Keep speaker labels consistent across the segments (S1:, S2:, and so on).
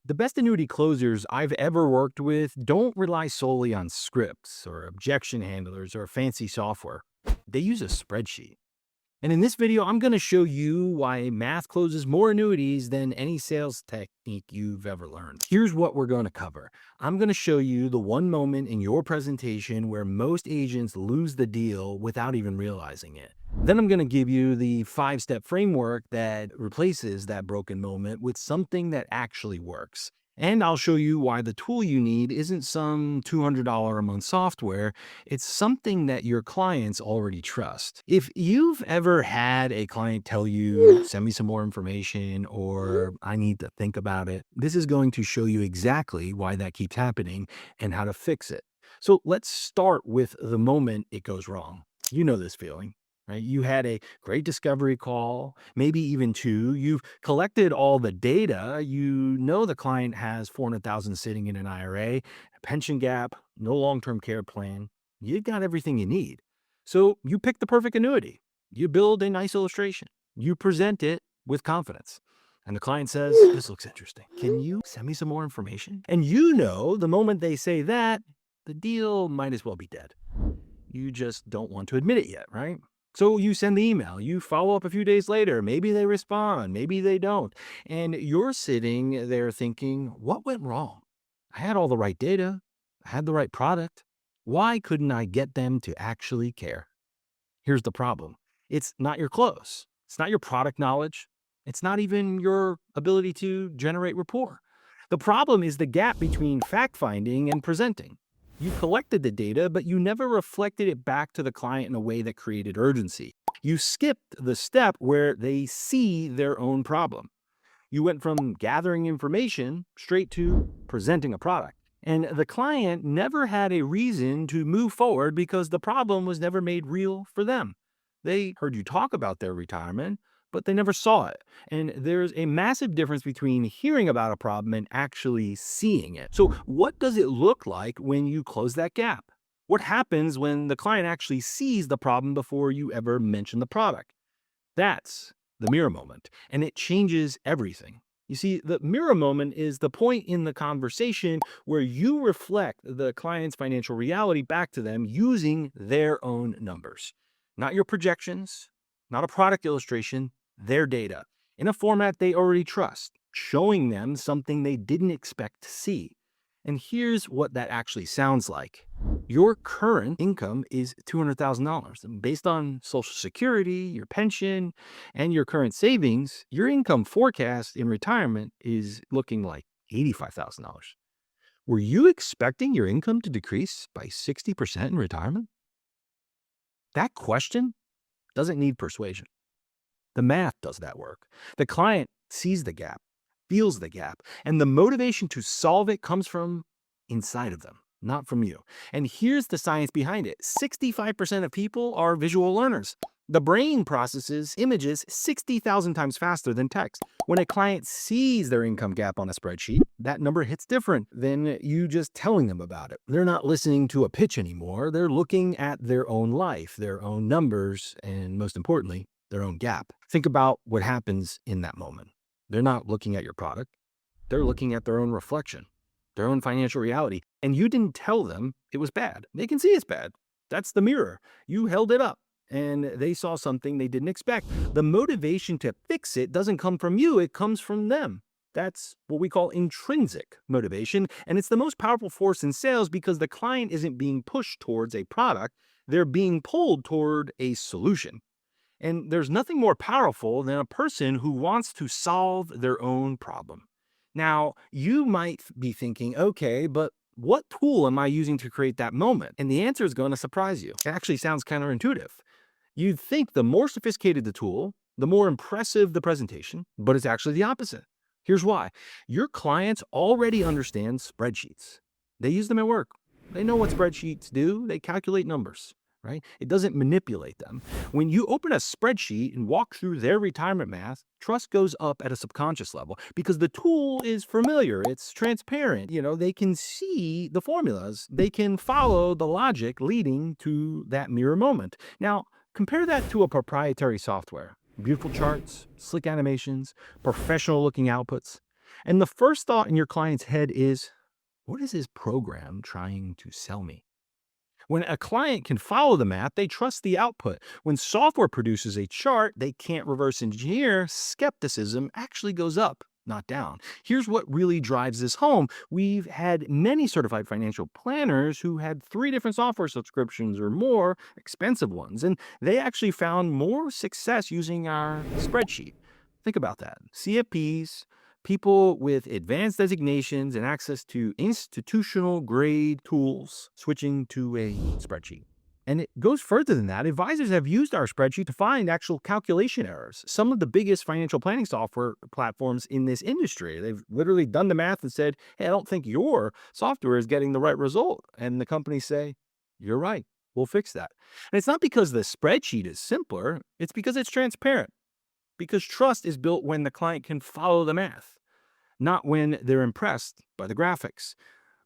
S1: The best annuity closers I've ever worked with don't rely solely on scripts or objection handlers or fancy software. They use a spreadsheet. And in this video, I'm going to show you why math closes more annuities than any sales technique you've ever learned. Here's what we're going to cover. I'm going to show you the one moment in your presentation where most agents lose the deal without even realizing it. Then I'm going to give you the 5-step framework that replaces that broken moment with something that actually works. And I'll show you why the tool you need isn't some $200 a month software. It's something that your clients already trust. If you've ever had a client tell you, send me some more information, or I need to think about it, this is going to show you exactly why that keeps happening and how to fix it. So let's start with the moment it goes wrong. You know this feeling. Right? You had a great discovery call, maybe even two. You've collected all the data. You know the client has 400,000 sitting in an IRA, a pension gap, no long-term care plan. You've got everything you need. So you pick the perfect annuity. You build a nice illustration. You present it with confidence. And the client says, "This looks interesting. Can you send me some more information?" And you know the moment they say that, the deal might as well be dead. You just don't want to admit it yet, right? So you send the email, you follow up a few days later, maybe they respond, maybe they don't. And you're sitting there thinking, what went wrong? I had all the right data, I had the right product. Why couldn't I get them to actually care? Here's the problem. It's not your close. It's not your product knowledge. It's not even your ability to generate rapport. The problem is the gap between fact-finding and presenting. You collected the data, but you never reflected it back to the client in a way that created urgency. You skipped the step where they see their own problem. You went from gathering information straight to presenting a product. And the client never had a reason to move forward because the problem was never made real for them. They heard you talk about their retirement, but they never saw it. And there's a massive difference between hearing about a problem and actually seeing it. So what does it look like when you close that gap? What happens when the client actually sees the problem before you ever mention the product? That's the mirror moment, and it changes everything. You see, the mirror moment is the point in the conversation where you reflect the client's financial reality back to them using their own numbers. Not your projections, not a product illustration, their data, in a format they already trust, showing them something they didn't expect to see. And here's what that actually sounds like. Your current income is $200,000. Based on Social Security, your pension, and your current savings, your income forecast in retirement is looking like $85,000. Were you expecting your income to decrease by 60% in retirement? That question doesn't need persuasion. The math does that work. The client sees the gap, feels the gap, and the motivation to solve it comes from inside of them, not from you. And here's the science behind it. 65% of people are visual learners. The brain processes images 60,000 times faster than text. When a client sees their income gap on a spreadsheet, that number hits different than you just telling them about it. They're not listening to a pitch anymore. They're looking at their own life, their own numbers, and most importantly, their own gap. Think about what happens in that moment. They're not looking at your product. They're looking at their own reflection, their own financial reality. And you didn't tell them it was bad. They can see it's bad. That's the mirror. You held it up and they saw something they didn't expect. The motivation to fix it doesn't come from you. It comes from them. That's what we call intrinsic motivation. And it's the most powerful force in sales because the client isn't being pushed towards a product. They're being pulled toward a solution. And there's nothing more powerful than a person who wants to solve their own problem. Now, you might be thinking, okay, but what tool am I using to create that moment? And the answer is going to surprise you. It actually sounds counterintuitive. You'd think the more sophisticated the tool, the more impressive the presentation, but it's actually the opposite. Here's why. Your clients already understand spreadsheets. They use them at work. They know what spreadsheets do. They calculate numbers. Right? It doesn't manipulate them. When you open a spreadsheet and walk through their retirement math, trust goes up at a subconscious level because the tool is familiar. It's transparent. They can see the formulas. They can follow the logic leading to that mirror moment. Now, compare that to a proprietary software. Beautiful charts, slick animations, professional looking outputs. And the first thought in your client's head is, what is this program trying to sell me? When a client can follow the math, they trust the output. When software produces a chart they can't reverse engineer, skepticism actually goes up, not down. Here's what really drives this home. We've had many certified financial planners who had 3 different software subscriptions or more, expensive ones, and they actually found more success using our spreadsheet. Think about that. CFPs, people with advanced designations and access to institutional grade tools switching to a spreadsheet. And it goes further than that. Advisors have used our spreadsheet to find actual calculation errors. Some of the biggest financial planning software platforms in this industry, they've literally done the math and said, hey, I don't think your software is getting the right result. And the companies say, you're right, we'll fix that. And it's not because the spreadsheet is simpler, it's because it's transparent. Because trust is built when the client can follow the math, not when they're impressed by the graphics.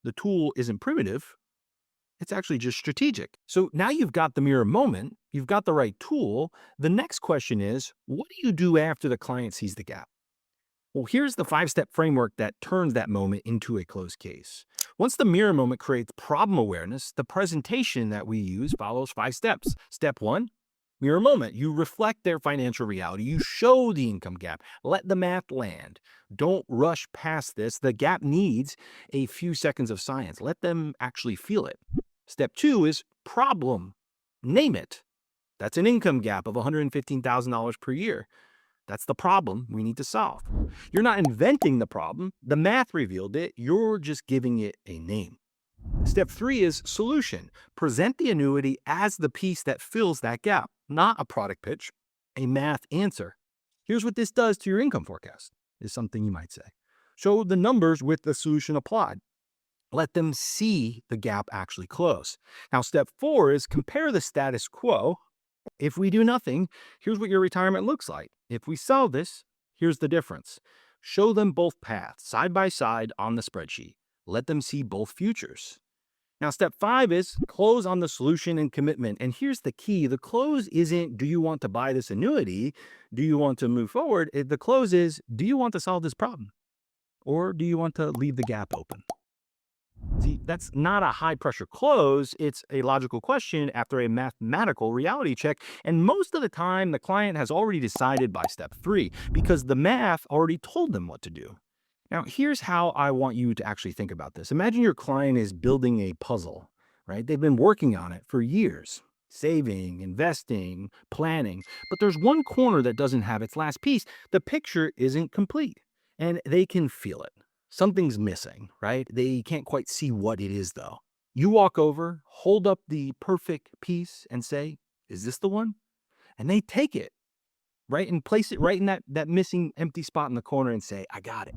S1: The tool isn't primitive, it's actually just strategic. So now you've got the mirror moment, you've got the right tool. The next question is, what do you do after the client sees the gap? Well, here's the 5-step framework that turns that moment into a closed case. Once the mirror moment creates problem awareness, the presentation that we use follows 5 steps. Step 1, mirror moment. You reflect their financial reality. You show the income gap. Let the math land. Don't rush past this. The gap needs a few seconds of science. Let them actually feel it. Step 2 is problem. Name it. That's an income gap of $115,000 per year. That's the problem we need to solve. You're not inventing the problem. The math revealed it. You're just giving it a name. Step 3 is solution. Present the annuity as the piece that fills that gap, not a product pitch, a math answer. Here's what this does to your income forecast, is something you might say. Show the numbers with the solution applied. Let them see the gap actually close. Now, step 4 is compare the status quo. If we do nothing, here's what your retirement looks like. If we solve this, here's the difference. Show them both paths side by side on the spreadsheet. Let them see both futures. Now, step 5 is close on the solution and commitment. And here's the key. The close isn't, do you want to buy this annuity? Do you want to move forward? The close is, do you want to solve this problem? Or do you want to leave the gap open? See, that's not a high-pressure close. It's a logical question after a mathematical reality check. And most of the time, the client has already decided by step 3 because the math already told them what to do. Now, here's how I want you to actually think about this. Imagine your client is building a puzzle, right? They've been working on it for years, saving, investing, planning, but there's one corner that doesn't have its last piece. The picture isn't complete, and they can feel it. Something's missing, right? They can't quite see what it is, though. You walk over, hold up the perfect piece, and say, is this the one? And they take it, right? And place it right in that missing empty spot in the corner and say, I got it.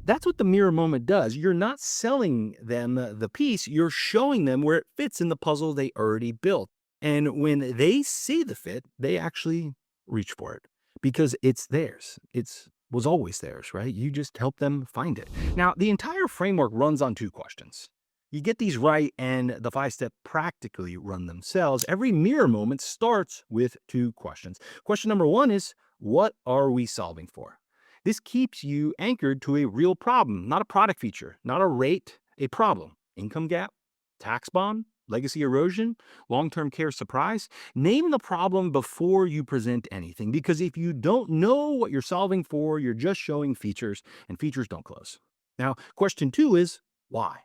S1: That's what the mirror moment does. You're not selling them the piece, you're showing them where it fits in the puzzle they already built. And when they see the fit, they actually reach for it because it's theirs. It was always theirs, right? You just help them find it. Now, the entire framework runs on 2 questions. You get these right and the 5-step practically run themselves. Every mirror moment starts with 2 questions. Question number 1 is, what are we solving for? This keeps you anchored to a real problem, not a product feature, not a rate, a problem. Income gap, tax bond, legacy erosion, long-term care surprise. Name the problem before you present anything, because if you don't know what you're solving for, you're just showing features, and features don't close. Now, question 2 is why?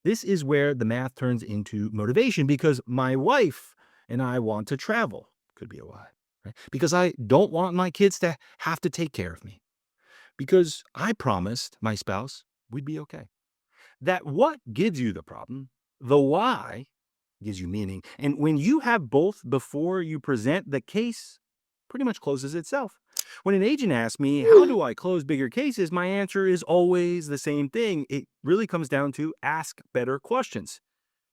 S1: This is where the math turns into motivation, because my wife and I want to travel. Could be a why, right? Because I don't want my kids to have to take care of me. Because I promised my spouse we'd be okay. That what gives you the problem, the why gives you meaning. And when you have both before you present, the case pretty much closes itself. When an agent asks me, how do I close bigger cases? My answer is always the same thing. It really comes down to ask better questions.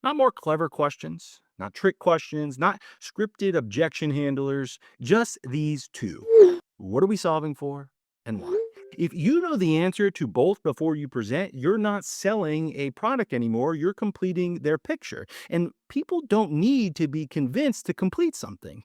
S1: Not more clever questions, not trick questions, not scripted objection handlers, just these 2. What are we solving for and why? If you know the answer to both before you present, you're not selling a product anymore, you're completing their picture. And people don't need to be convinced to complete something.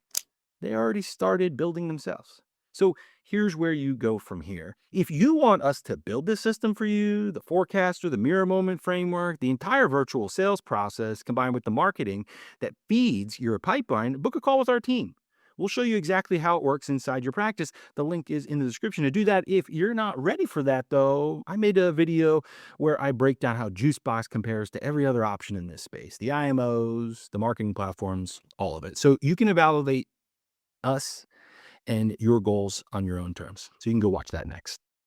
S1: They already started building themselves. So here's where you go from here. If you want us to build this system for you, the forecaster, the mirror moment framework, the entire virtual sales process combined with the marketing that feeds your pipeline, book a call with our team. We'll show you exactly how it works inside your practice. The link is in the description to do that. If you're not ready for that, though, I made a video where I break down how Juicebox compares to every other option in this space, the IMOs, the marketing platforms, all of it. So you can evaluate us and your goals on your own terms. So you can go watch that next.